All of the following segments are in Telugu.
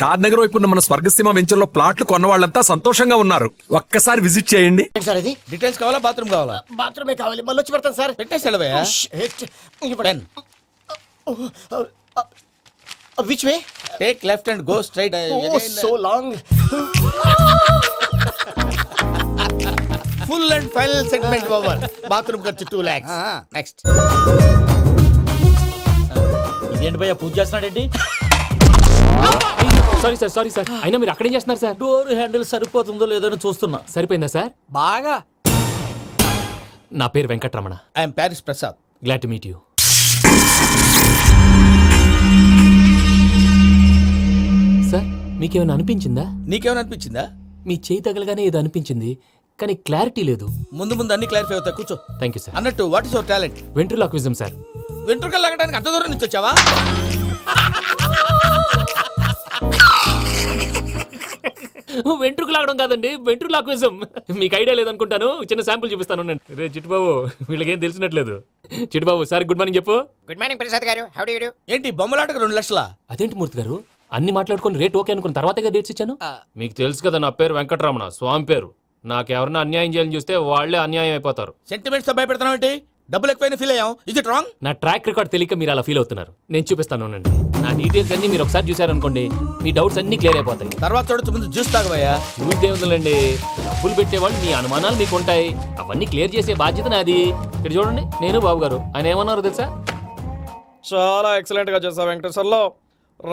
షాద్ నగర్ వైపు ఉన్న మన స్వర్గసీమ వెంచర్ లో ప్లాట్లు కొన్న వాళ్ళంతా సంతోషంగా ఉన్నారు. ఒక్కసారి విజిట్ చేయండి. సార్ ఇది డీటెయిల్స్ కావాలా బాత్రూమ్ కావాలా? బాత్రూమే కావాలి, మళ్ళీ వచ్చి పెడతాను సార్. పెట్టేసాడవయ్యా. Pen which way? Take left and go straight. So long. Full and final segment over. Bathroom ఖర్చు 2 lakhs. నెక్స్ట్. ఇదేంటి భయ్యా పూజ చేస్తున్నాడేంటి? సారీ సార్ అయినా మీరు అక్కడేం చేస్తున్నారు సార్? డోర్ హ్యాండిల్ సరిపోతుందో లేదో అని చూస్తున్నా. సరిపోయిందా సార్? బాగా. నా పేరు Venkataramana. I'm Paris Prasad. Glad to meet you. Sir మీకేమైనా అనిపించిందా? నీకేమైనా అనిపించిందా? మీ చేయి తగలగానే ఏదో అనిపించింది, కానీ క్లారిటీ లేదు. ముందు ముందు అన్ని క్లారిఫై అవుతాయి, కూర్చో. Thank you sir. అన్నట్టు what is your talent? Ventriloquism sir. వెంట్రుకలు లాగడానికి అంత దూరం నుంచి వచ్చావా? వెంట్రుకు లాగడం కాదండి, వెంట్రులాక్విజం. మీకు ఐడియా లేదనుకుంటాను, చిన్న శాంపుల్ చూపిస్తాను. రే చిట్టుబాబు, వీళ్ళకేం తెలిసినట్లేదు. చిట్టుబాబు సార్ గుడ్ మార్నింగ్ చెప్పు. Good morning Prasad garu, how do you do? ఏంటి బొమ్మలాటకు 2 లక్షలా? అదేంటి మూర్తి గారు, అన్ని మాట్లాడుకుని రేట్ ఓకే అనుకున్న తర్వాతగా డేట్స్ ఇచ్చాను. మీకు తెలుసు కదా నా పేరు వెంకటరమణ, స్వామి పేరు. నాకెవరన్నా అన్యాయం చేయాలని చూస్తే వాళ్లే అన్యాయం అయిపోతారు. సెంటిమెంట్స్ తో భయపెడతావు ఏంటి? డబ్బులు ఎక్కువైనా ఫీల్ అయ్యాం. Is it wrong? నా ట్రాక్ రికార్డ్ తెలియక మీరు అలా ఫీల్ అవుతున్నారు. నేను చూపిస్తాను ఉండండి. నా డీటెయిల్స్ అన్ని మీరు ఒకసారి చూసారనుకోండి, మీ డౌట్స్ అన్ని క్లియర్ అయిపోతాయి. తర్వాత చూడొచ్చు, ముందు జ్యూస్ తాగబోయా. చూస్తే ఉందండి, డబ్బులు పెట్టేవాళ్ళు మీ అనుమానాలు మీకు ఉంటాయి, అవన్నీ క్లియర్ చేసే బాధ్యత నాది. ఇక్కడ చూడండి, నేను బాబు గారు. ఆయన ఏమన్నారు తెలుసా? చాలా ఎక్సలెంట్ గా చేసావు వెంకటేశ్వర్లో.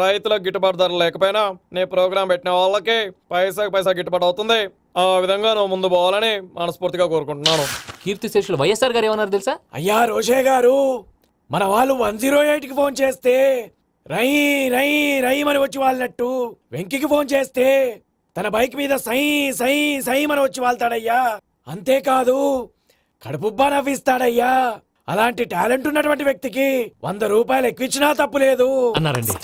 రైతులకు గిట్టుబాటు ధర లేకపోయినా నీ ప్రోగ్రాం పెట్టిన వాళ్ళకి పైసాకి పైసా గిట్టుబాటు అవుతుంది. ఆ విధంగా నువ్వు ముందు పోవాలని మనస్ఫూర్తిగా కోరుకుంటున్నాను. కీర్తిశేషులు వైఎస్ఆర్ గారు ఏమన్నారు తెలుసా? అయ్యా రోషే గారు, మన వాళ్ళు 108కి ఫోన్ చేస్తే రై రై రై అని వచ్చి వాళ్ళనట్టు, వెంకికి ఫోన్ చేస్తే తన బైక్ మీద సై సై సై అని వచ్చి వాళ్తాడయ్యా. అంతేకాదు కడుపుబ్బా నవ్విస్తాడయ్యా. అలాంటి టాలెంట్ ఉన్నటువంటి వ్యక్తికి 100 రూపాయలు ఎక్కువిచ్చినా తప్పు లేదు అన్నారండి.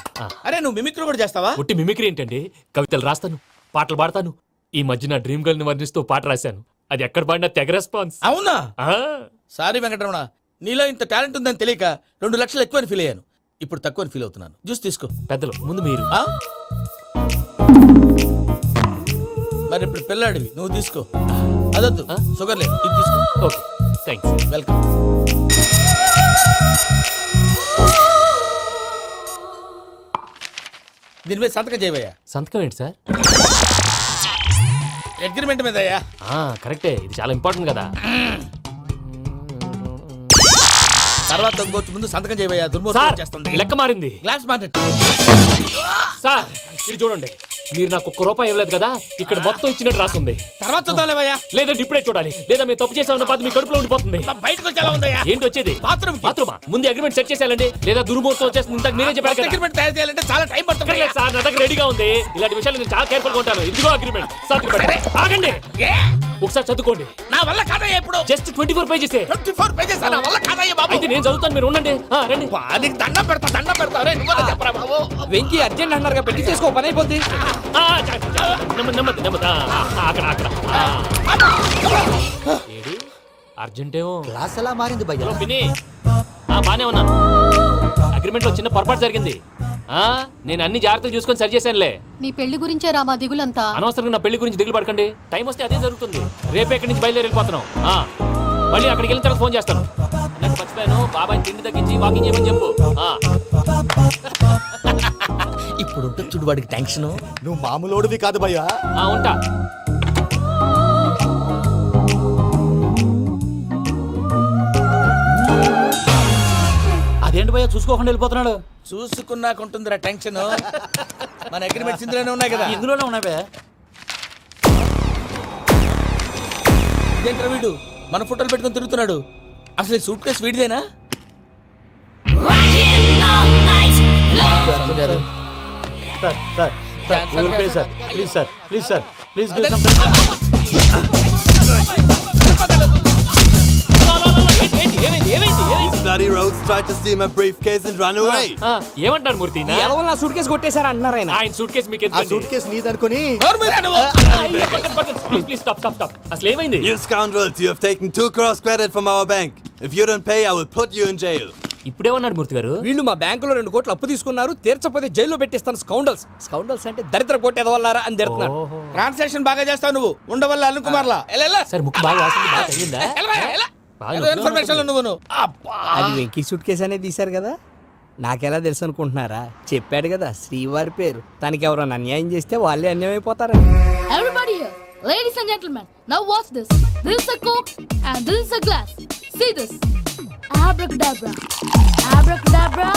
అరే నువ్వు మిమిక్రీ కూడా చేస్తావా? పుట్టి మిమిక్రీ ఏంటండి, కవితలు రాస్తాను, పాటలు పాడతాను. ఈ మధ్య నా డ్రీమ్ గర్ల్ ని వర్ణిస్తూ పాట రాశాను, అది ఎక్కడ పాడినా తెగ రెస్పాన్స్. అవునా? సారీ వెంకటరమణ, నీలో ఇంత టాలెంట్ ఉందని తెలియక 2 లక్షలు ఎక్కువని ఫీల్ అయ్యాను. ఇప్పుడు తక్కువని ఫీల్ అవుతున్నాను. జ్యూస్ తీసుకో. పెద్దలు ముందు మీరు. మరి ఇప్పుడు పిల్లాడివి, నువ్వు తీసుకో. అదొద్దు, షుగర్ లేదు, ఇది తీసుకో. Okay thanks. వెల్కమ్. దీని మీద సంతకం చేయవయ్యా. సంతకం ఏంటి సార్? అగ్రిమెంట్ మీద అయ్యా. కరెక్టే, ఇది చాలా ఇంపార్టెంట్ కదా. తర్వాత ఇంకొచ్చి ముందు సంతకం చేయవయ్యా. దుర్మోహం చేస్తుంది. లెక్క మారింది. Glass market. సార్ ఇది చూడండి, మీరు నాకు 1 రూపాయి ఇవ్వలేదు కదా, ఇక్కడ మొత్తం ఇచ్చినట్టు రాస్తుంది. తర్వాత చూద్దాంలేవయ్యా. లేదంటే ఇప్పుడే చూడాలి, లేదా మీరు తప్పు చేసామన్న బాధ మీ కడుపులో ఉండిపోతుంది. బయటకు వచ్చేలా ఉందయ్యా. ఏంటి వచ్చేది? బాత్రూమా? ముందు అగ్రిమెంట్ సెట్ చేసేయాలండి, లేదా దుర్మూర్తం వచ్చేస్తుంది. ఇంతకు మీరే చెప్పారు కదా. అగ్రిమెంట్ తయారు చేయాలంటే చాలా టైం పడుతుంది సార్. నా దగ్గర రెడీగా ఉంది. ఇలాంటి విషయాలు నేను చాలా కేర్ఫుల్ గా ఉంటాను. ఇదిగో అగ్రిమెంట్. ఆగండి, ఒకసారి చదువుకోండి. నా వల్ల కాదయ్యా. ఇప్పుడు జస్ట్ 24 పేజెస్. 24 పేజెస్ నా వల్ల కాదయ్యా బాబు. అయితే నేను చదువుతాను, మీరు ఉండండి. రండి. నీకు దండం పెడతా. రే నువ్వు చెప్పరా బాబు. వెంకీ అర్జెంట్ అన్నారుగా, పెట్టి చేసుకో, పని అయిపోద్ది. నెమ్మది. అక్కడ ఏడి అర్జెంటేమో. క్లాస్ ఎలా మారింది భయ్యా? పిన్ని బానే ఉన్నాను. అగ్రిమెంట్ లో చిన్న పొరపాటు జరిగింది. నేను అన్ని జాగ్రత్తలు చూసుకొని సరి చేశానులే. నీ పెళ్లి గురించే రామా దిగులంతా. అనవసరంగా నా పెళ్లి గురించి దిగులు పడకండి. టైం వస్తే అదే జరుగుతుంది. రేపు ఎక్కడి నుంచి బయలుదేరి వెళ్ళిపోతున్నాం. మళ్ళీ అక్కడికి వెళ్ళిన తర్వాత ఫోన్ చేస్తాను. నాకు మర్చిపోయాను, బాబాయ్ తిండి తగ్గించి వాకింగ్ చేయమని చెప్పు. ఇప్పుడు చూడు వాడికి టెన్షన్. నువ్వు మామూలోడివి కాదు భయ్యా. ఉంటా. అదేంటి భయ్యా చూసుకోకుండా వెళ్ళిపోతున్నాడు? చూసుకున్నాకుంటుందిరా టెన్షన్. మన అగ్రిమెంట్స్ ఇందులోనే ఉన్నాయి కదా. ఇందులోనే ఉన్నాయి భయ్యా. ఇదేంట్రా వీడు మన ఫోటోలు పెట్టుకొని తిరుగుతున్నాడు? అసలు సూట్ కేసు వీడిదేనా? Bloody rogues tried to steal my briefcase and run away. ఏమంటారు మూర్తి? నా సూట్ కేసు కొట్టేశారు అంటున్నారు ఆయన. ఆయన సూట్ కేసు మీకు ఆ సూట్ కేసు నీదనుకుని. Please stop. అసలు ఏమైంది? You scoundrels, you have taken 2 cross credit from our bank. If you don't pay, I will put you in jail. ఇప్పుడేమన్నాడు మూర్తి గారు? వీళ్ళు మా బ్యాంకులో 2 కోట్లు అప్పు తీసుకున్నారు, తీర్చపోతే జైల్లో పెట్టిస్తాను. స్కౌండల్స్ స్కౌండల్స్ అంటే దరిద్ర కొట్టేదవల్లారా అని తిడుతున్నారు. ట్రాన్సాక్షన్ బాగా చేస్తావు నువ్వు, ఉండవల్ల అరుణ్ కుమార్లా. సార్ ముక్కు బాగా వాసింది, బాగా తగ్గిందా? బాగా నొప్పిగా ఇన్ఫర్మేషన్ ఉన్నట్టుంది. నువ్వు అది వెంకీ సూట్ కేసు అనేది తీశారు కదా, నాకెలా తెలుసు అనుకుంటున్నారా? చెప్పాడు కదా శ్రీవారి పేరు. తనకి ఎవరైనా అన్యాయం చేస్తే వాళ్ళే అన్యాయం అయిపోతారు. Everybody here, ladies and gentlemen, now watch this. This is a Coke and this is a glass. See this. Abracadabra. Abracadabra.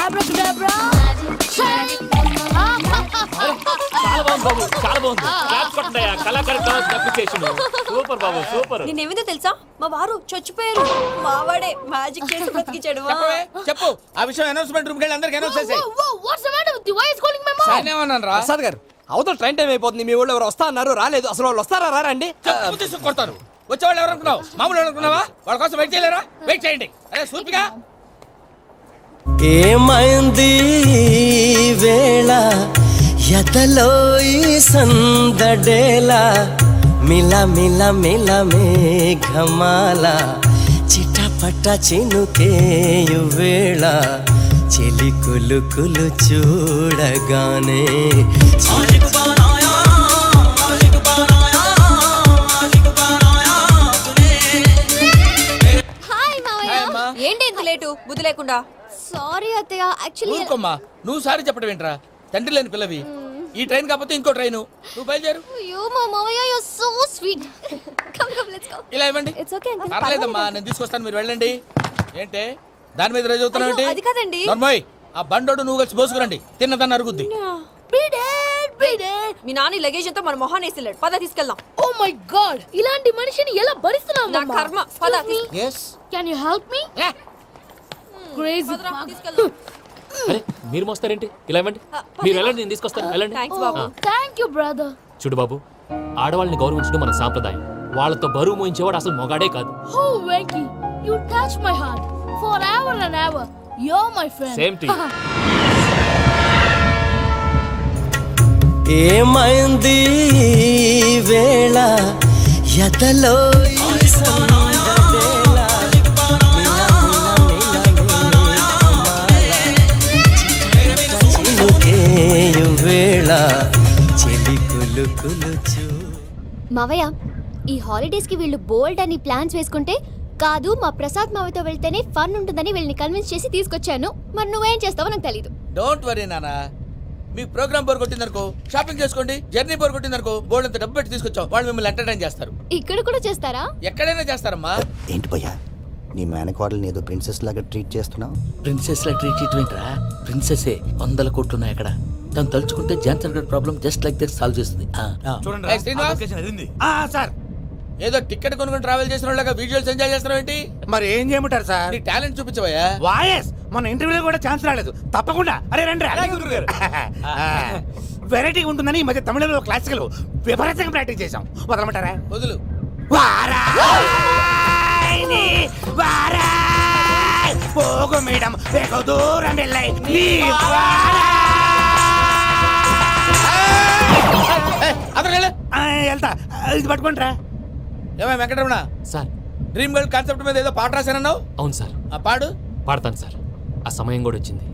Abracadabra. Shine. చాలా బాగుంది బాబు, చాలా బాగుంది. క్లాప్స్ కొట్టండి, కళాకారు అప్రిసియేషన్. సూపర్ బాబు, సూపర్. నేనేమిందో తెలుసా, మా వారు చచ్చిపోయారు. మావాడే మ్యాజిక్ చేసి బ్రతికించాడు. చెప్పు ఆ విషయం అనౌన్స్మెంట్ రూమ్ కి వెళ్ళి అందరికి అనౌన్స్ చేసేయ్. Whoa, what's the matter with you? Why is calling my mom? నేనేమన్నాను రా? ప్రసాద్ గారు, అవతల ట్రైన్ టైం అయిపోతుంది. మీ వాళ్ళు ఎవరు వస్తా అన్నారు, రాలేదు. అసలు వాళ్ళు వస్తారా రారా అండి? చెప్పు తీసుకు కొడతాను. వచ్చేవాళ్ళు ఎవరు అనుకున్నావు? మామూలు అనుకున్నావా? వాళ్ళ కోసం వెయిట్ చేయలేరా? వెయిట్ చేయండి. అరే సూపిగా ఏమైంది వేళ ఎదలో ఈ సందడేల మిల మిల మిల మేఘమాల చిటపట చినుకేయు వేళ చెలి కులు కులు చూడగానే హాయ్ మావయ్య. ఏంటి ఇంత లేటు? బుద్ధి లేకుండా. సారీ అత్తయ్య, యాక్చువల్లీ ఊరుకోమ్మా. నువ్వు సారి చెప్పడం ఏంట్రా? తండ్రి లేని పిల్లవి. ఈ ట్రైన్ కాకపోతే ఇంకో ట్రైన్. నువ్వు బయలుదేరు. అయ్యో మా మావయ్య, you are so sweet. Come come let's go. ఇలా ఇవ్వండి. It's okay uncle. పర్లేదమ్మా, నేను తీసుకొస్తాను, మీరు వెళ్ళండి. ఏంటే దాని మీద రోజు అవుతున్నావు ఏంటి? అయ్యో, అది కాదండి. నర్మోయ్, ఆ బండోడు నువ్వు కలిసి పోసుకురండి. తిన్నదాన్ని అరుగుద్ది. మీ నాని లగేజ్ అంతా మన మొహాన్ వేసిల్లాడు. పద తీసుకెళ్దాం. Oh my god. ఇలాంటి మనిషిని ఎలా భరిస్తున్నావు? నా కర్మ. పద Can you help me? Crazy. తీసుకెళ్దాం. అరే మీరు మోస్తారేంటి? ఇలా ఇవ్వండి. మీరు వెళ్ళండి, నేను తీసుకొస్తాను. వెళ్ళండి. Thanks Babu. Thank you, brother. చూడు బాబు, ఆడవాళ్ళని గౌరవించడం మన సాంప్రదాయం. వాళ్ళతో బరువు మోయించేవాడు అసలు మొగాడే కాదు. Oh, Venky, you touch my heart. Forever and ever. You're my friend. Same to you. ఏమైంది వేళ ఎదలో ఈ సందడేల చినుకేయు వేళ చెలి కులు కులు చూ. మావయ్య, ఈ హాలిడేస్ కి వీళ్ళు బోల్డ్ అని ప్లాన్స్ వేసుకుంటే కాదు మా ప్రసాద్ మావయ్యతో వెళ్తేనే ఫన్ ఉంటుందని వీళ్ళని కన్విన్స్ చేసి తీసుకొచ్చాను. మరి నువ్వేం చేస్తావో నాకు తెలీదు. డోంట్ వరీ నానా. మీ ప్రోగ్రామ్ బోర్ కొట్టిందనుకో షాపింగ్ చేసుకోండి. జర్నీ బోర్ కొట్టిందనుకో బోర్డు అంత డబ్బు పెట్టి తీసుకొచ్చాం. వాళ్ళు మిమ్మల్ని ఎంటర్టైన్ చేస్తారు. ఇక్కడ కూడా చేస్తారా? ఎక్కడైనా చేస్తారమ్మా. ఏంటి భయ్యా, నీ మేనకోడల్ని ఏదో ప్రిన్సెస్ లాగా ట్రీట్ చేస్తున్నావు? ప్రిన్సెస్ లా ట్రీట్ చేయటమేంట్రా? ప్రిన్సెస్ 100 కోట్లు ఉన్నాయి అక్కడ. తను తలుచుకుంటే జాన్సన్ గడ్ problem just like that solve చేస్తుంది. సార్, ఏదో టికెట్ కొనుక్కొని ట్రావెల్ చేసిన వాళ్ళగా విజువల్స్ ఎంజాయ్ చేస్తున్నావు ఏంటి? మరి ఏం చేయమంటారు సార్? నీ టాలెంట్ చూపించవయ్యా. వాయస్ మన ఇంటర్వ్యూలో కూడా ఛాన్స్ రాలేదు. తప్పకుండా. అరే రండి. వెరైటీ ఉంటుందని ఈ మధ్య తమిళంలో క్లాసికల్ విపరీతంగా ప్రాక్టీస్ చేశాం. వదలమంటారా? వదులు. వారాయని వారాయ్ పోగు మేడం వెగు దూరం వెళ్ళై నీ వెళ్తా. ఇది పట్టుకుంటారా? ఏమై Venkataramana, sir. Dream girl concept మీద ఏదో పాట రాశానన్నావు. అవును సార్. ఆ పాడు. పాడతాను సార్. ఆ సమయం కూడా వచ్చింది.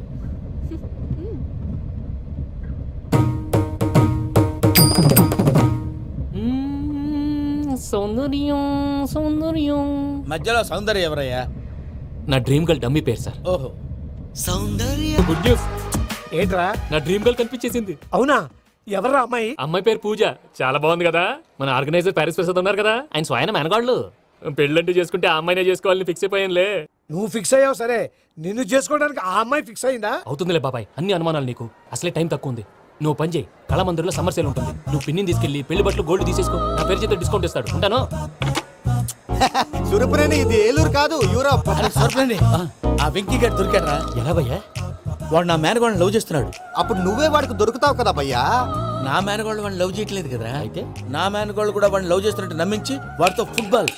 సౌందర్యం సౌందర్యం. మధ్యలో సౌందర్య ఎవరయ్యా? నా డ్రీమ్ గర్ల్ డమ్మీ పేరు సార్. ఓహో, సౌందర్య గుడ్ న్యూస్. ఏంట్రా? నా డ్రీమ్ గర్ల్ కనిపించేసింది. అవునా? ఎవరా అమ్మాయి? అమ్మాయి పేరు పూజ. చాలా బాగుంది కదా. మన ఆర్గనైజర్ ప్యారిస్ ప్రసాద్ ఉన్నారు కదా, ఆయన స్వయం మెనగాళ్ళు. పెళ్ళంటూ చేసుకుంటే ఆ అమ్మాయినే చేసుకోవాలని ఫిక్స్ అయిపోయానులే. నువ్వు ఫిక్స్ అయ్యావు సరే, నిన్ను చేసుకోవడానికి ఆ అమ్మాయి ఫిక్స్ అయిందా? అవుతుందిలే బాబాయ్, అన్ని అనుమానాలు నీకు. అసలే టైం తక్కువ ఉంది. నువ్వు పని చేయి, కళామందిర్లో సమ్మర్ సేల్ ఉంటుంది. నువ్వు పిన్నిని తీసుకెళ్లి పెళ్లి బట్టలు గోల్డ్ తీసేసుకో. నా పేరు చేత డిస్కౌంట్ ఇస్తాడు. ఉంటాను. సురపురేని ఇది ఏలూరు కాదు, యూరోప్. సర్ప్లేండి. ఆ వెంకీ గారు దొరికాడరా? ఎలా భయ్యా? వాడు నా మేనగోళ్ళని లవ్ చేస్తున్నాడు. అప్పుడు నువ్వే వాడికి దొరుకుతావు కదా భయ్యా. నా మేనగోళ్ళు వాడిని లవ్ చేయట్లేదు కదరా. అయితే నా మేనగోళ్ళు కూడా వాడిని లవ్ చేస్తున్నట్టు నమ్మించి వాడితో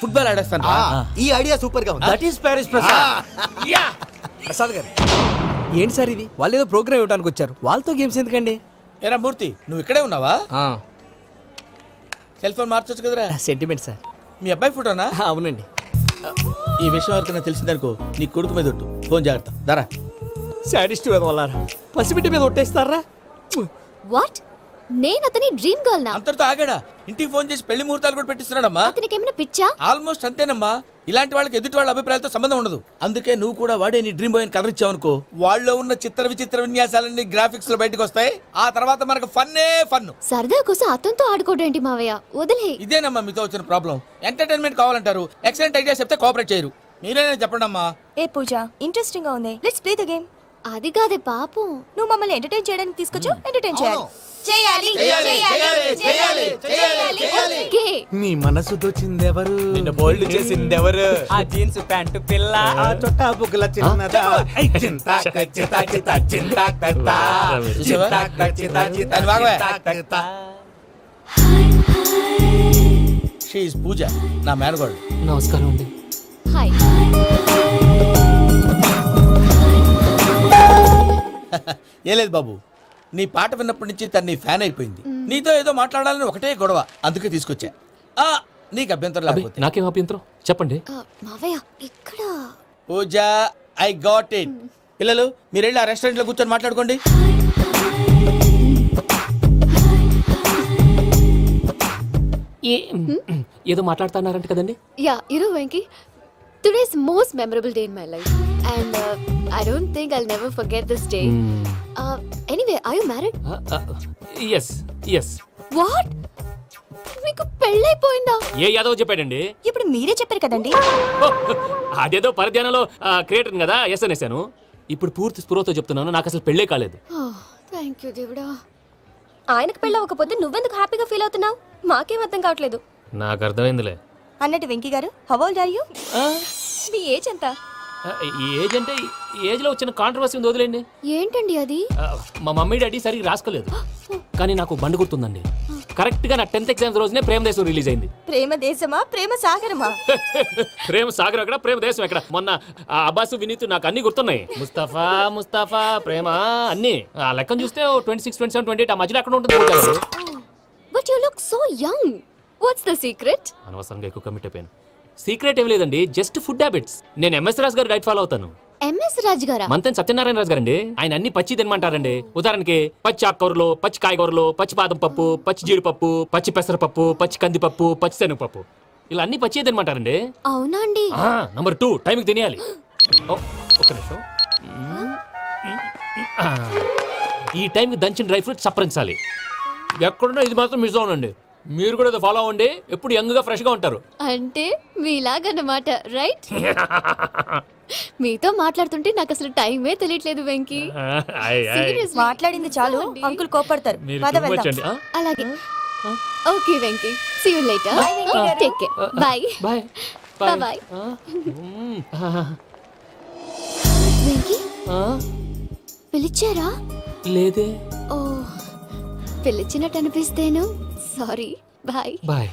ఫుట్బాల్ ఆడేస్తాను. ఈ ఐడియా సూపర్ గా ఉంది. That is Paris Prasad. Prasad గారు, ఏంటి సార్ ఇది? వాళ్ళు ఏదో ప్రోగ్రామ్ ఇవ్వడానికి వచ్చారు, వాళ్ళతో గేమ్స్ ఎందుకండి? ఏరా మూర్తి, నువ్వు ఇక్కడే ఉన్నావా? సెల్ ఫోన్ మార్చొచ్చు కదరా. Sentiment sir. మీ అబ్బాయి ఫోటోనా? అవునండి. ఈ విషయం ఎవరికైనా తెలిసిందనుకో నీ కొడుకు మీద ఒట్టు. ఫోన్ జాగ్రత్త దారా. సాడిస్ట్ మీద వాళ్ళారా పసిబిడ్డ మీద ఒట్టేస్తారా? వాట్? నేను అతని డ్రీమ్ గర్ల్ నా? అంతటితో ఆగాడా? ఇంటికి ఫోన్ చేసి పెళ్లి ముహూర్తాలు కూడా పెట్టిస్తున్నాడమ్మా. అతనికి ఏమైనా పిచ్చా? ఆల్మోస్ట్ అంతేనమ్మా. ఇలాంటి వాళ్ళకి ఎదుటి వాళ్ళ అభిప్రాయాలతో సంబంధం ఉండదు. అందుకే నువ్వు కూడా వాడే నీ డ్రీమ్ బాయ్ కలర్ ఇచ్చావనుకో, వాళ్ళలో ఉన్న చిత్ర విచిత్ర విన్యాసాలన్నీ గ్రాఫిక్స్ లో బయటకు వస్తాయి. ఆ తర్వాత మనకు ఫన్నే ఫన్. సరదా కోసం అతనితో ఆడుకోవడం మావయ్య, వదిలే. ఇదేనమ్మా మీతో వచ్చిన ప్రాబ్లం. ఎంటర్టైన్మెంట్ కావాలంటారు, ఎక్సలెంట్ ఐడియా చెప్తే కోఆపరేట్ చేయరు. మీరేనా చెప్పండి అమ్మా. ఏ పూజ, ఇంట్రెస్టింగ్ గా ఉంది, లెట్స్ ప్లే ద గేమ్. అది కాదే పాపం, నువ్వు మమ్మల్ని ఎంటర్టైన్ చేయడానికి తీసుకొచ్చావు, ఎంటర్టైన్ చేయాలి. ఓకే. నీ మనసు దోచిందెవరు? నిన్ను బోల్డ్ చేసిందెవరు? ఆ జీన్స్ ప్యాంటు పిల్ల, ఆ చొట్టా బుగ్గల చిన్నదా. ఐ చింతా కచ్చితా చితా చింతా కత్తా. చింతా కచ్చితా చితా అది బాగోయ్. చింతా కత్తా. షీ ఇస్ పూజ, నా మేనగోడు. నమస్కారం అండి. హాయ్. ఏ లేదు బాబు, నీ పాట విన్నప్పటి నుంచి తను నీ ఫ్యాన్ అయిపోయింది. నీతో ఏదో మాట్లాడాలని ఒకటే గొడవ, అందుకే తీసుకొచ్చా. నీకు అభ్యంతరం అబ్బే, లేకపోతే. నాకేం అభ్యంతరం చెప్పండి. మావయ్య ఇక్కడ పూజ, ఐ గాట్ ఇట్. పిల్లలు మీరు వెళ్ళి ఆ రెస్టారెంట్ లో కూర్చొని మాట్లాడుకోండి. ఏదో మాట్లాడుతున్నారంట కదండి. యా, ఇరు Venky, today's most memorable day in my life and I don't think I'll never forget this day. Anyway, are you married? Yes yes. What? మీకు పెళ్ళైపోయిందా? ఏ యాదవ్ చెప్పాడండి? ఇప్పుడు మీరే చెప్పారు కదండి. అదేదో పరధ్యానంలో క్రియేటర్ కదా ఎస్ అనేసాను. ఇప్పుడు పూర్తి స్పృహతో చెప్తున్నాను, నాకు అసలు పెళ్ళే కాలేదు. థ్యాంక్ యూ దేవుడా. ఆయనకు పెళ్ళి అవ్వకపోతే నువ్వెందుకు హ్యాపీగా ఫీల్ అవుతున్నావు? మాకేం అర్థం కావట్లేదు. నాకు అర్థమైందిలే. అన్నట్టు వెంకీ గారు, హౌ ఓల్డ్ ఆర్ యు? మీ ఏజ్ ఎంత? ఏజ్ అంటే ఏజ్ లో వచ్చిన కాంట్రవర్సీ ఉంది, వదిలేండి. ఏంటండి అది? మా మమ్మీ డాడీ సరిగ్గా రాసుకోలేదు, కానీ నాకు బండి గుర్తుందండి. కరెక్ట్ గా నా 10th ఎగ్జామ్స్ రోజునే ప్రేమ దేశం రిలీజ్ అయింది. ప్రేమ దేశమా, ప్రేమ సాగరమా? ప్రేమ సాగర్ ఎక్కడ, ప్రేమ దేశం ఎక్కడ? మొన్న అబ్బాసు వినీత్ నాకు అన్ని గుర్తున్నాయి. ముస్తఫా ముస్తఫా ప్రేమ అన్ని ఆ లెక్కను చూస్తే 26, 27, 28 ఆ మధ్యలో ఎక్కడ ఉంటుంది. But you look so young. What's the secret? అనవసరంగా ఎక్కువ కమిట్ అయిపోయాను. సీక్రెట్ ఏం లేదండి, జస్ట్ ఫుడ్ హ్యాబిట్స్. నేను ఎంఎస్ రాజు గారు డైట్ ఫాలో అవుతాను. ఎంఎస్ రాజ్ గారా? మంతెన్ సత్యనారాయణ రాజు గారండి. ఆయన అన్ని పచ్చి తినమంటారండి. ఉదాహరణకి పచ్చి ఆకుకూరలు, పచ్చి కాయగూరలు, పచ్చి బాదం పప్పు, పచ్చి జీడిపప్పు, పచ్చి పెసరపప్పు, పచ్చి కందిపప్పు, పచ్చి శనగపప్పు, ఇలా అన్ని పచ్చి తినమంటారండి. అవునా అండి? నంబర్ 2, టైంకి తినేయాలి. ఒక్క నిమిషం. ఈ టైంకి దంచిన డ్రై ఫ్రూట్స్ సప్పరించాలి. ఎక్కడున్నా ఇది మాత్రం మిస్ అవునండి. మీరు కూడా ఫాలో అవ్వండి, ఎప్పుడు యంగ్ గా ఫ్రెష్ గా ఉంటారు. అంటే మీలాగన్నమాట, రైట్? మీతో మాట్లాడుతుంటే నాకు అసలు టైమే తెలియట్లేదు వెంకీ. Seriously. మాట్లాడింది చాలు, అంకుల్ కోపడతారు. మీరు పద too much వెళ్దాం. అండి. అలాగే. Okay Venky, see you later. Take care. Bye. Bye Bye. Venky, పిలిచారా? లేదే. ఓ, పిలిచినట్టు అనిపిస్తేను సారీ. బాయ్. బాయ్.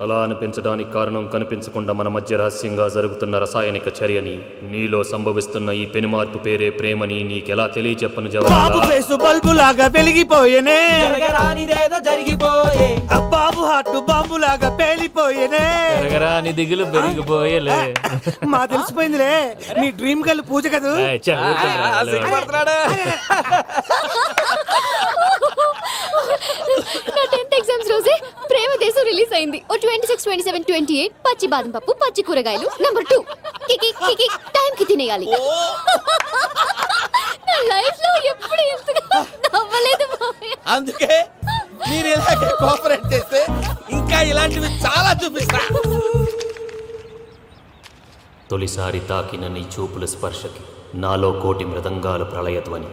అలా అనిపించడానికి కారణం కనిపించకుండా మన మధ్య రహస్యంగా జరుగుతున్న రసాయనిక చర్యని, నీలో సంభవిస్తున్న ఈ పెనుమార్పు పేరే ప్రేమని నీకెలా తెలియచెప్పను జవాబు. బల్బు లాగా వెలిగిపోయేనే, జరిగిపోయే బాబు హార్ట్ బాంబు లాగా పేలిపోయేనే. ఎరగరా నీ దిగులు పెరిగిపోయేలే. మా తెలిసిపోయిందిలే, నీ డ్రీమ్ గర్ల్ పూజ కదా. ఏయ్, చల్, కూర్చోండి. నా 10th ఎగ్జామ్స్ రోజే ప్రేమ దేశం రిలీజ్ అయింది. 26, 27, 28 పచ్చి బాదం పప్పు, పచ్చి కూరగాయలు. నంబర్ 2, కికి టైం కి తినేయాలి. నా లైఫ్ లో ఎప్పుడు ఇంతగా నవ్వలేదు మామయ్య. అందుకే మీరు ఇలాగే కోఆపరేట్ చేస్తే ఇంకా ఇలాంటివి చాలా చూపిస్తా. తొలిసారి తాకిన నీ చూపుల స్పర్శకి నాలో కోటి మృదంగాలు ప్రళయధ్వని.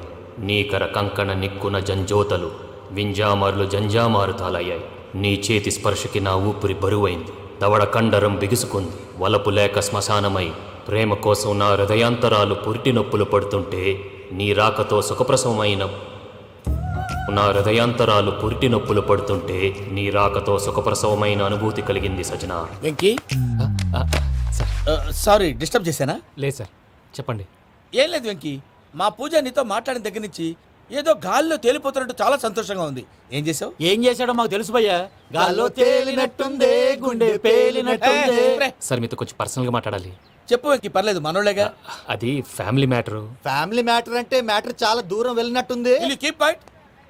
నీకర కంకణ నిక్కున జంజోతలు వింజామారులు జంజామారు తాలయ్యాయి. నీ చేతి స్పర్శకి నా ఊపిరి బరువైంది, దవడ కండరం బిగుసుకుంది. వలపు లేక శ్మశానమై ప్రేమ కోసం నా హృదయాంతరాలు పురిటి నొప్పులు పడుతుంటే, నీ రాకతో సుఖప్రసవమైన నా హృదయాంతరాలు పురిటి నొప్పులు పడుతుంటే నీ రాకతో సుఖప్రసవమైన అనుభూతి కలిగింది సజనా. వెంకీ, సారీ డిస్టర్బ్ చేశానా? లేదు సార్, చెప్పండి. ఏం లేదు వెంకీ, మా పూజ నీతో మాట్లాడిన దగ్గర నుంచి ఏదో గాల్లో తేలిపోతున్నట్టు చాలా సంతోషంగా ఉంది. ఏం చేసావు? ఏం చేశాడో మాకు తెలుసు భయ్యా. గాల్లో తేలినట్టుందే, గుండె పేలినట్టుందే. సార్ మీతో కొంచెం పర్సనల్గా మాట్లాడాలి. చెప్పు వెంకీ, పర్లేదు మనోళ్ళేగా. అది ఫ్యామిలీ మ్యాటరు. ఫ్యామిలీ మ్యాటర్ అంటే మ్యాటర్ చాలా దూరం వెళ్ళినట్టుంది. Keep point.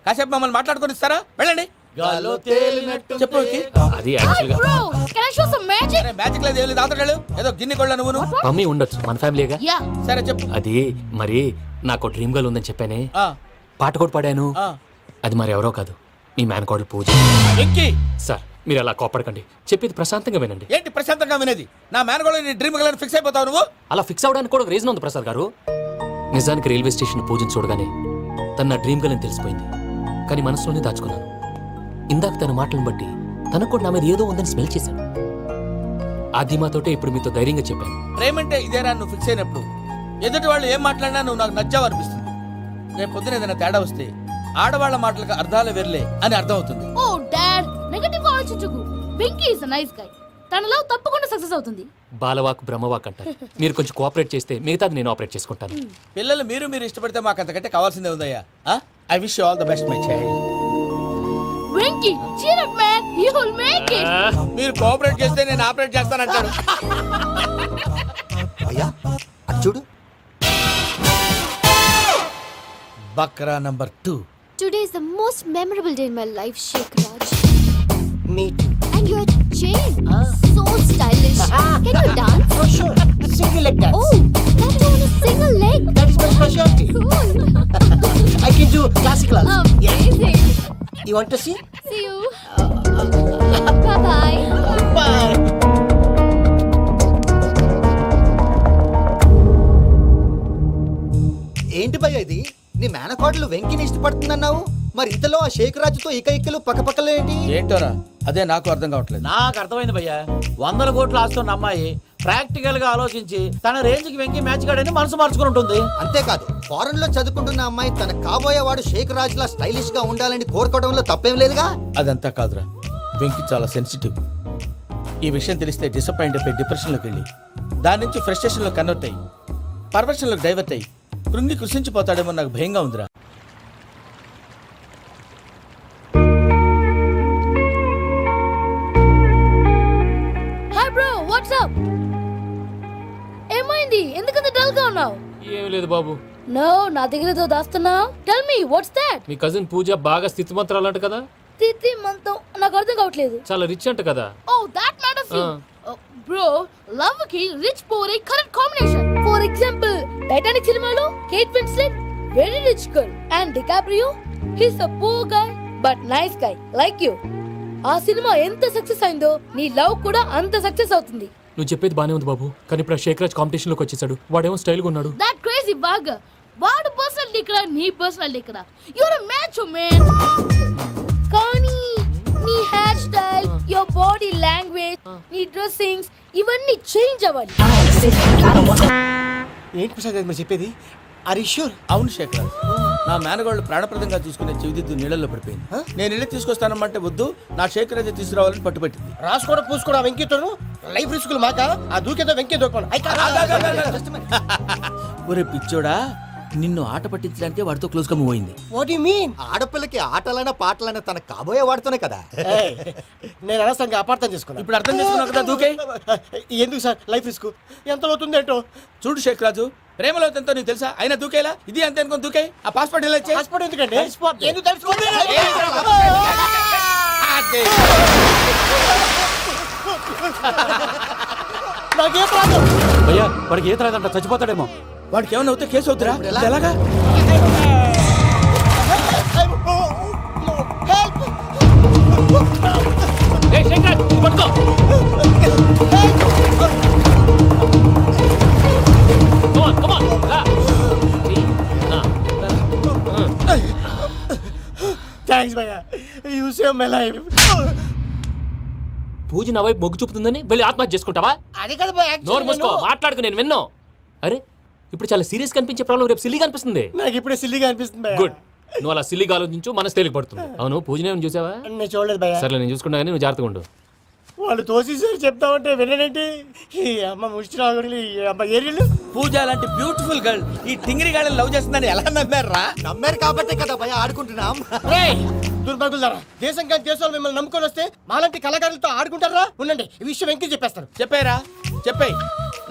కాసేపు మమ్మల్ని మాట్లాడుకొని ఇస్తారా? వెళ్ళండి. గాల్లో తేలినట్టు చెప్పు వెంకీ. అది Hi యాక్చువల్గా bro, can I show some magic? అరే మ్యాజిక్ లేదు, ఏం లేదు, ఆతడాలు ఏదో గిన్నె కొళ్ళ నువ్వు. మమ్మీ ఉండొచ్చు, మన ఫ్యామిలీగా. Yeah. సరే చెప్పు. అది మరి నాకు డ్రీమ్ గర్ల్ ఉందని చెప్పానే, ఆ, పాట కూడా పాడాను. ఆ. అది మరి ఎవరో కాదు, మీ మేనకోడలు పూజ. వెంకీ, సార్ మీరు అలా కోపడకండి, చెప్పేది ప్రశాంతంగా వినండి. ఏంటి ప్రశాంతంగా వినేది? నా మేనగోళ నీ డ్రీమ్ గలని ఫిక్స్ అయిపోతావు నువ్వు. అలా ఫిక్స్ అవడానికి కూడా ఒక రీజన్ ఉంది ప్రసాద్ గారు. నిజానికి రైల్వే స్టేషన్ పూజను చూడగానే తన నా డ్రీమ్ గర్ల్ అని తెలిసిపోయింది. కానీ మనసులోనే దాచుకున్నాను. ఇందాక తన మాటలను బట్టి తనకు కూడా నా మీద ఏదో ఉందని స్మెల్ చేశాను. ఆ ధీమాతోటే ఇప్పుడు మీతో ధైర్యంగా చెప్పాను. ప్రేమంటే ఇదేరా నువ్వు ఫిక్స్ అయినప్పుడు. ఎదుటి వాళ్ళు ఏం మాట్లాడినా నువ్వు నాకు నచ్చావు అనిపిస్తుంది. రేపు పొద్దున ఏదైనా తేడా వస్తే ఆడవాళ్ల మాటలకు అర్థాలు వెర్లే అని అర్థం అవుతుంది. Oh dad, నెగటివ్ ఆలోచించకు. Venky is a nice guy. తన లవ్ తప్పకుండా సక్సెస్ అవుతుంది. బాలవాక్ బ్రహ్మవాక్ అంటారు. మీరు కొంచెం కోఆపరేట్ చేస్తే మిగతాది నేను ఆపరేట్ చేసుకుంటాను. పిల్లలు మీరు ఇష్టపడితే మాకు అంతకంటే కావాల్సిందే ఉందయ్యా. I wish you all the best my child. Venky, cheer up man, you will make it. మీరు కోఆపరేట్ చేస్తే నేను ఆపరేట్ చేస్తానంటాడు. అయ్యా అది చూడు. Bakra number 2. Today is the most memorable day in my life, Sheikh Raj. Me too. And your chain, so stylish. Can you dance? For sure. Single leg dance. Oh, that is on a single leg. That is my specialty. Cool. I can do classical also. Amazing. You want to see? See you. Bye-bye. Bye. ఏంటి భయ్యా ఇది? నీ మేనకోడలు వెంకిని ఇష్టపడుతుందన్నావు, మరి ఇంతలో ఆ షేక్ రాజుతో ఇకలు పక్కపక్కలేంటి? ఏంటోరా అదే నాకు అర్థం కావట్లేదు. నాకు అర్థమైంది భయ్యా. 100 కోట్లు ఆస్తున్న అమ్మాయి ప్రాక్టికల్ గా ఆలోచించి తన రేంజ్ కి వెంకి మ్యాచ్ కాడని మనసు మార్చుకుని ఉంటుంది. అంతేకాదు, ఫారెన్ లో చదువుకుంటున్న అమ్మాయి తన కాబోయేవాడు షేక్ రాజ్ లా స్టైలిష్ గా ఉండాలని కోరుకోవడంలో తప్పేం లేదుగా. అదంతా కాదురా, వెంకి చాలా సెన్సిటివ్. ఈ విషయం తెలిస్తే డిసప్పాయింట్ అయిపోయి డిప్రెషన్లోకి వెళ్ళి దాని నుంచి ఫ్రస్ట్రేషన్లో కన్వర్ట్ అయ్యి పర్వర్షన్లోకి డైవర్ట్ అయ్యి కృంగి కృషించిపోతాడేమో నాకు భయంగా ఉందిరా. Hi bro, what's up? ఏమైంది? ఎందుకంత డల్ గా ఉన్నావు? ఏం లేదు బాబు. నో, నా దగ్గర ఏదో దాస్తున్నావు. Tell me what's that? మీ కజిన్ పూజ బాగా స్థితిమంతరాలు అంట కదా. తిత్తి మంతం నాకు అర్థం కావట్లేదు. చాలా రిచ్ అంట కదా. Oh that matters you. Bro, love కి రిచ్ పూర్ ఏ correct combination. For example, Titanic సినిమాలో Kate Winslet very rich girl and DiCaprio his a poor guy but nice guy like you. ఆ సినిమా ఎంత సక్సెస్ అయిందో నీ లవ్ కూడా అంత సక్సెస్ అవుతుంది. నువ్వు చెప్పేది బానే ఉంది బాబు, కానీ ఇప్పుడు శేఖ్ రాజ్ కాంపిటీషన్ లోకి వచ్చేసాడు. వాడేమో స్టైల్ గా ఉన్నాడు. That crazy bag. వాడు పర్సనల్ ఇక్కడ, నీ పర్సనల్ ఇక్కడ. You're a match man. కానీ నీ hair style, your body language, నీ డ్రెస్సింగ్స్ ఇవన్నీ చేంజ్ అవ్వాలి. ఏంటి ప్రసాద్ గారు మీరు చెప్పేది? Are you sure? అవును శేఖర్, నా మేనగాళ్ళు ప్రాణప్రదంగా చూసుకునే చెవిదిద్దు నీళ్ళల్లో పడిపోయింది. నేను ఇల్లు తీసుకొస్తానమ్మంటే వద్దు, నా శేఖర్ అయితే తీసుకురావాలని పట్టుబట్టింది. రాసుకోవడం పూసుకోవడం ఆ వెంకీతోను లైఫ్ రిస్కులు మాక. ఆ దూకేదో వెంకీ దూకోను. ఒరే పిచ్చోడా, నిన్ను ఆట పట్టించడానికి వాడితో క్లోజ్ గా మూవ్ అయింది. What you mean? ఆడపిల్లకి ఆటలైనా పాటలైనా తన కాబోయే వాడితోనే కదా. నేను అనవసరంగా అపార్థం చేసుకున్నా. ఇప్పుడు అర్థం చేసుకున్నావు కదా, దూకే. ఎందుకు సార్ లైఫ్ రిస్క్? ఎంత అవుతుంది ఏంటో చూడు శేఖర్ రాజు, ప్రేమలో ఎంతో నీకు తెలుసా? అయినా దూకేలా? ఇది అంతే అనుకుని దూకే. ఆ పాస్పోర్ట్ ఇలా ఇచ్చే. పాస్పోర్ట్ ఎందుకండి? ఎందుకు తెలుసుకోండి. నాకేం ప్రాబ్లం? భయ్యా వాడికి ఈత రాదంట, చచ్చిపోతాడేమో. వాడికి ఏమన్నా అవుతే కేసు అవుతురా? ఎలాగా? థాంక్స్ భయ్యా, యు సేవ్ మై లైఫ్. పూజ నా వైపు మొగ్గు చూపుతుందని వెళ్ళి ఆత్మహత్య చేసుకుంటావా? అది కదా భయ్యా. నోరు మూసుకో, మాట్లాడుకు, నేను విన్నో. అరే ఇప్పుడు చాలా సీరియస్ కనిపించే ప్రాబ్లం రేపు సిల్లీగా అనిపిస్తుంది. నాకు ఇప్పుడే సిల్లీగా అనిపిస్తుంది భయ్యా. గుడ్, నువ్వు అలా సిల్లీగా ఆలోచించు, మనసు తేలిక పడుతుంది. అవును పూజనే చూసావా? నేను చూడలేదు భయ్యా. సర్లే నేను చూసుకుంటా, కానీ నువ్వు జాగ్రత్తగా ఉండు. వాళ్ళు తోసేసారు చెప్తామంటే వినడేంటి ఈ అమ్మ ముష్టి రాగుడి అమ్మ ఏరియలు పూజ లాంటి బ్యూటిఫుల్ గర్ల్ ఈ టింగిరి గాడిని లవ్ చేస్తుందని ఎలా నమ్మారా? నమ్మారు కాబట్టే కదా భయ ఆడుకుంటున్నాం. దుర్భగులారా, దేశం కానీ దేశాలు మిమ్మల్ని నమ్ముకొని వస్తే మాలాంటి కళాకారులతో ఆడుకుంటారా? ఉండండి, ఈ విషయం వెంకీ చెప్పేస్తాను. చెప్పారా? చెప్పేయ్.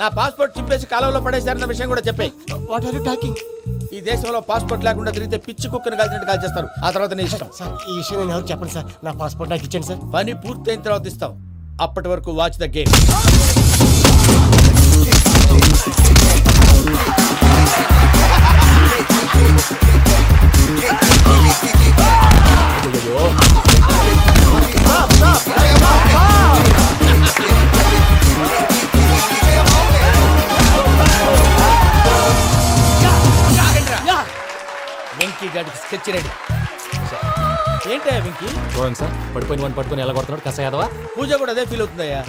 నా పాస్పోర్ట్ చింపేసి కాలంలో పడేశారన్న విషయం కూడా చెప్పేయ్. What are you talking? ఈ దేశంలో పాస్పోర్ట్ లేకుండా తిరిగితే పిచ్చి కుక్కను కాల్చినట్టు కాల్చేస్తారు. ఆ తర్వాత నీ ఇష్టం. సార్ ఈ విషయం నేను ఎవరు చెప్పండి సార్, నా పాస్పోర్ట్ నాకు ఇచ్చండి సార్. పని పూర్తయిన తర్వాత ఇస్తాం. అప్పటి వరకు వాచ్ ద గేమ్. వెంకీ గాడికి స్కెచ్ రెడీ. ఏంటయ్యా వెంకీ? సార్ పడిపోయిన వాడిని పట్టుకొని ఎలా కొడుతున్నాడు కస యాదవా? పూజ కూడా అదే ఫీల్ అవుతుందయ్యా.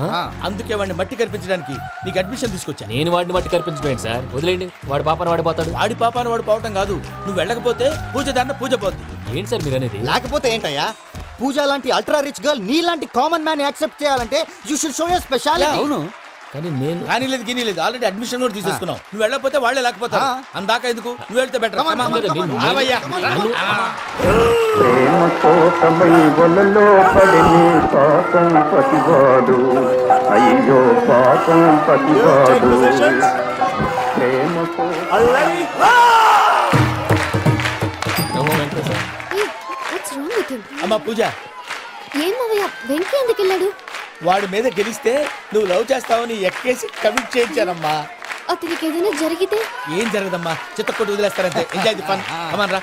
అందుకే వాడిని మట్టి కనిపించడానికి నీకు అడ్మిషన్ తీసుకొచ్చా. నేను వాడిని మట్టి కనిపించుకోండి సార్, వదిలేండి. వాడి పాపను వాడిపోతాడు. వాడి పాపాను వాడు పోవటం కాదు, నువ్వు వెళ్ళకపోతే పూజ దాంట్లో పూజ పోద్ది. ఏంటి సార్ మీరు అనేది? లేకపోతే ఏంటయ్యా, పూజ లాంటి అల్ట్రా రిచ్ గర్ల్ నీ లాంటి కామన్ మ్యాన్ యాక్సెప్ట్ చేయాలంటే you should show your speciality. అవును, కానీ నేను కానీ లేదు గిని లేదు, ఆల్రెడీ అడ్మిషన్ కూడా తీసేసుకున్నావు. నువ్వు వెళ్ళకపోతే వాళ్ళే లేకపోతారు. అందాక ఎందుకు, నువ్వు వెళ్తే బెటర్. ప్రేమ కోసమై వలలో పడిని పాపం పతివాడు, అయ్యో పాపం పతివాడు. ప్రేమ వాట్స్ రాంగ్ విత్ హిమ్? అమ్మా పూజ, ఏం మావయ్య, వెంకీ ఎందుకు వెళ్ళాడు? వాడి మీద గెలిస్తే నువ్వు లవ్ చేస్తావని ఎక్కేసి కమిట్ చేయించానమ్మా. అతనికి ఏదైనా జరిగితే? ఏం జరగదమ్మా, చిత్తకొట్టు వదిలేస్తారంతే. Enjoy the fun. కమాన్ రా.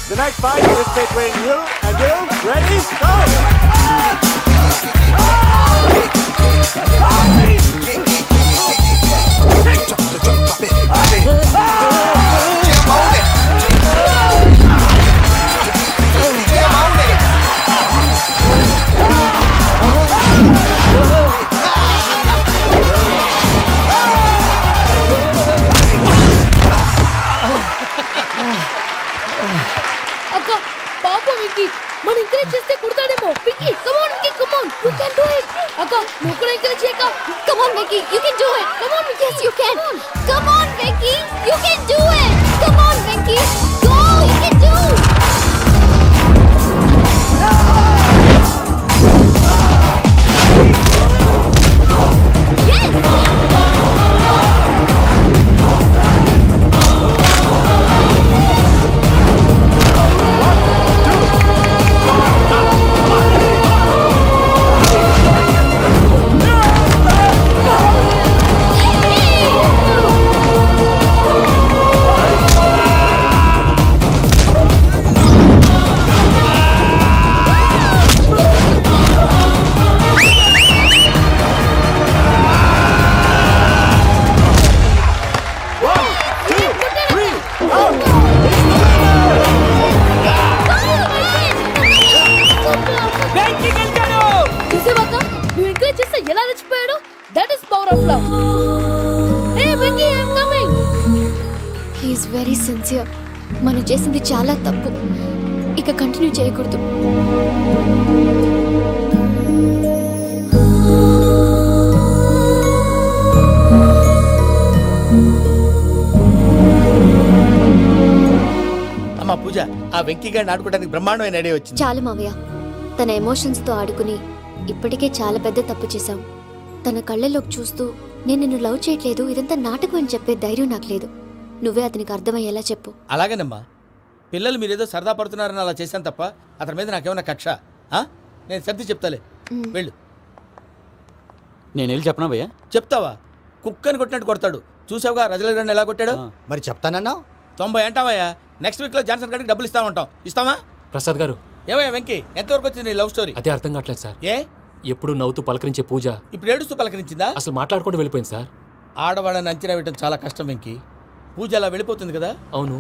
The next fight is between you and you. Ready? Go! అక్క పాప వెంకీ, మనం ఎంకరేజ్ చేస్తే కుడతాడేమో. Venky come on Venky, come on, you can do it. అక్క నువ్వు కూడా ఎంకరేజ్ చేయక. Come on, Vicky, you can do it. Come on, yes, you can. Come on, Vicky, you can do it. Come on, Vicky, go, you can do. చూసావక్క, నువ్వు ఎంకరేజ్ చేస్తే ఎలా రెచ్చిపోయాడు. That is power of love. Hey Venky, I am coming. He is very sincere. మనం చేసింది చాలా తప్పు, ఇక కంటిన్యూ చేయకూడదు. అమ్మా పూజ, ఆ వెంకీ గారిని ఆడుకోవడానికి బ్రహ్మాండమైన ఐడియా వచ్చింది. చాలు మావయ్య, తన ఎమోషన్స్తో ఆడుకుని ఇప్పటికే చాలా పెద్ద తప్పు చేశాం. తన కళ్ళలోకి చూస్తూ నేను నిన్ను లవ్ చేయట్లేదు, ఇదంతా నాటకం అని చెప్పే ధైర్యం నాకు లేదు. నువ్వే అతనికి అర్థమయ్యేలా చెప్పు. అలాగేనమ్మా, పిల్లలు మీరేదో సరదా పడుతున్నారని అలా చేశాను తప్ప అతని మీద నాకేమన్నా కక్ష? నేను సర్ది చెప్తాలే, వెళ్ళు. నేను వెళ్ళి చెప్పనా భయ్యా? చెప్తావా? కుక్కని కొట్టినట్టు కొడతాడు. చూసావుగా రజల గండి ఎలా కొట్టాడు. మరి చెప్తానన్నా 90 అంటావయ్యా. నెక్స్ట్ వీక్ లో జాన్సన్ గారికి డబ్బులు ఇస్తా ఉంటాం. ఇస్తావా? ప్రసాద్ గారు, ఏమయ్యా వెంకీ, ఎంతవరకు వచ్చింది నీ లవ్ స్టోరీ? అదే అర్థం కావట్లేదు సార్. ఏ ఎప్పుడు నవ్వుతూ పలకరించే పూజ ఇప్పుడు ఏడుస్తూ పలకరించిందా? అసలు మాట్లాడుకుంటూ వెళ్ళిపోయింది సార్. ఆడవాళ్ళని అంచనా వేయడం చాలా కష్టం వెంకీ. పూజ అలా వెళ్ళిపోతుంది కదా. అవును,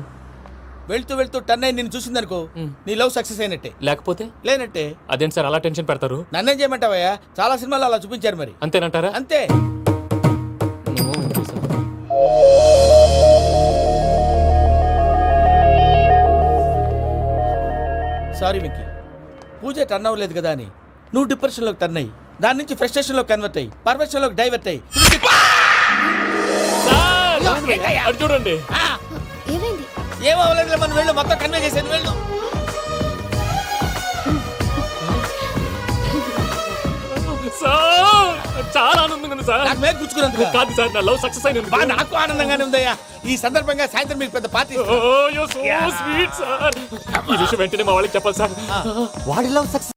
వెళ్తూ వెళ్తూ టర్న్ అయి నిన్ను చూసిందనుకో, నీ లవ్ సక్సెస్ అయినట్టే. లేకపోతే లేనట్టే. అదేంటి సార్ అలా టెన్షన్ పెడతారు? నన్నేం చేయమంటావయ్యా, చాలా సినిమాలు అలా చూపించారు మరి. అంతేనంటారా? అంతే. సారీ వెంకీ, పూజ టర్న్ అవ్వలేదు కదా అని నువ్వు డిప్రెషన్లోకి టర్న్ అయ్యి దాని నుంచి ఫ్రస్ట్రేషన్ లో కన్వర్ట్ అయ్యి పర్వర్షన్ లో డైవర్ట్ అయ్యి అది చూడండి. ఏమైంది? ఏమో అవ్వలేదు, మనం వెళ్ళు, మొత్తం కన్వే చేసేది వెళ్ళు. సార్ చాలా ఆనందంగా ఉంది సార్. నాకు మీద కూర్చుకున్నందుకు కాదు సార్, నా లవ్ సక్సెస్ అయినందుకు. నాకు ఆనందంగానే ఉందయ్యా. ఈ సందర్భంగా సాయంత్రం మీకు పెద్ద party oh you so sweet sir. ఈ విషయం వెంటనే మా వాళ్ళకి చెప్పాలి సార్. వాడి లవ్ సక్సెస్